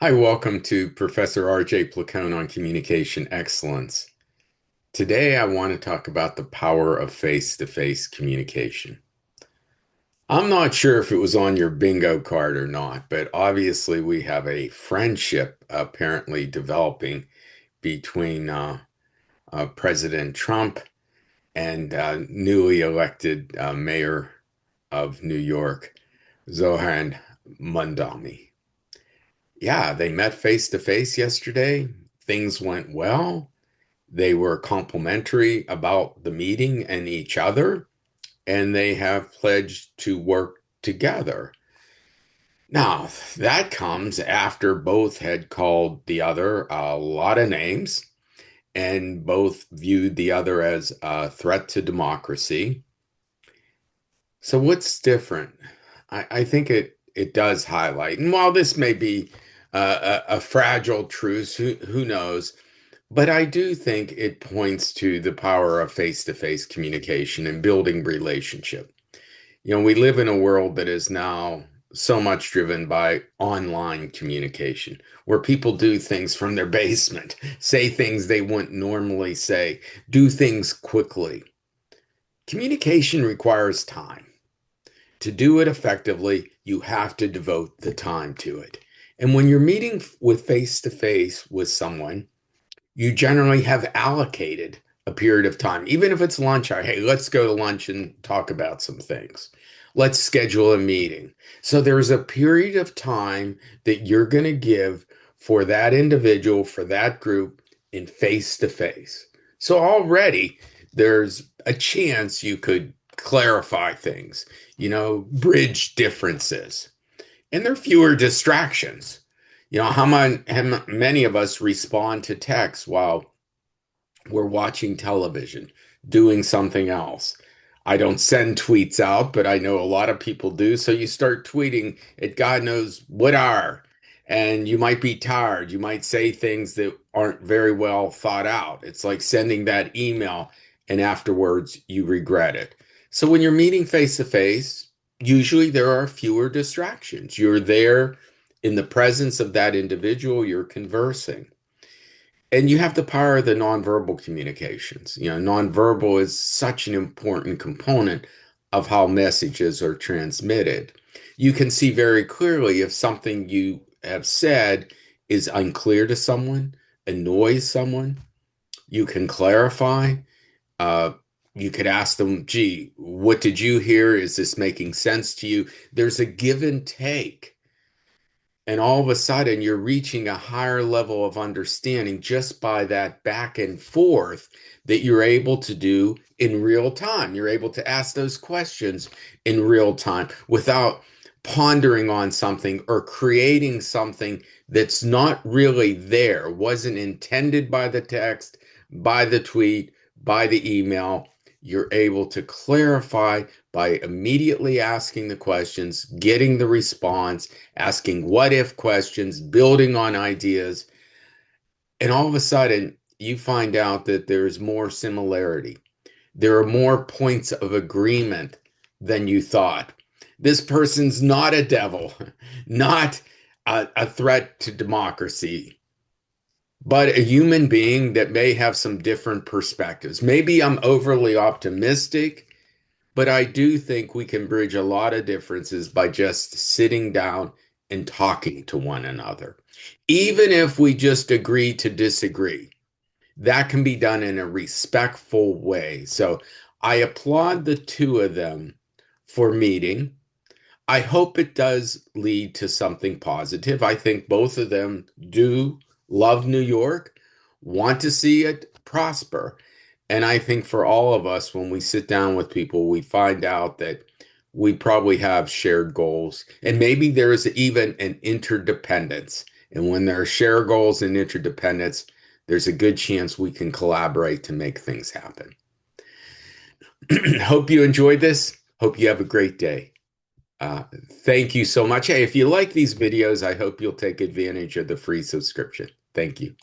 Hi, welcome to Professor R.J. Placone on Communication Excellence. Today, I want to talk about the power of face-to-face communication. I'm not sure if it was on your bingo card or not, but obviously, we have a friendship apparently developing between President Trump and newly elected mayor of New York, Zohan Mamdani. Yeah, they met face to face yesterday. Things went well. They were complimentary about the meeting and each other, and they have pledged to work together. Now, that comes after both had called the other a lot of names and both viewed the other as a threat to democracy. So, what's different? I think it does highlight, and while this may be a fragile truce, who knows? But I do think it points to the power of face-to-face communication and building relationship. We live in a world that is now so much driven by online communication, where people do things from their basement, say things they wouldn't normally say, do things quickly. Communication requires time. To do it effectively, you have to devote the time to it. And when you're meeting with face to face with someone, you generally have allocated a period of time, even if it's lunch. Hey, let's go to lunch and talk about some things. Let's schedule a meeting. So there's a period of time that you're going to give for that individual, for that group in face to face. So already there's a chance you could clarify things, bridge differences, and there are fewer distractions. How many of us respond to text while we're watching television, doing something else? I don't send tweets out, but I know a lot of people do. So you start tweeting at God knows what hour, and you might be tired. You might say things that aren't very well thought out. It's like sending that email, and afterwards you regret it. So when you're meeting face to face, usually there are fewer distractions. You're there in the presence of that individual, you're conversing. And you have the power of the nonverbal communications. Nonverbal is such an important component of how messages are transmitted. You can see very clearly if something you have said is unclear to someone, annoys someone. You can clarify. Uh, you could ask them, gee, what did you hear? Is this making sense to you? There's a give and take. And all of a sudden, you're reaching a higher level of understanding just by that back and forth that you're able to do in real time. You're able to ask those questions in real time without pondering on something or creating something that's not really there, wasn't intended by the text, by the tweet, by the email. You're able to clarify by immediately asking the questions, getting the response, asking what if questions, building on ideas. And all of a sudden, you find out that there's more similarity. There are more points of agreement than you thought. This person's not a devil, not a threat to democracy, but a human being that may have some different perspectives. Maybe I'm overly optimistic, but I do think we can bridge a lot of differences by just sitting down and talking to one another. Even if we just agree to disagree, that can be done in a respectful way. So I applaud the two of them for meeting. I hope it does lead to something positive. I think both of them do love New York, want to see it prosper. And I think for all of us, when we sit down with people, we find out that we probably have shared goals. And maybe there's even an interdependence. And when there are shared goals and interdependence, there's a good chance we can collaborate to make things happen. Hope you enjoyed this. Hope you have a great day. Uh, Thank you so much. Hey, if you like these videos, I hope you'll take advantage of the free subscription. Thank you.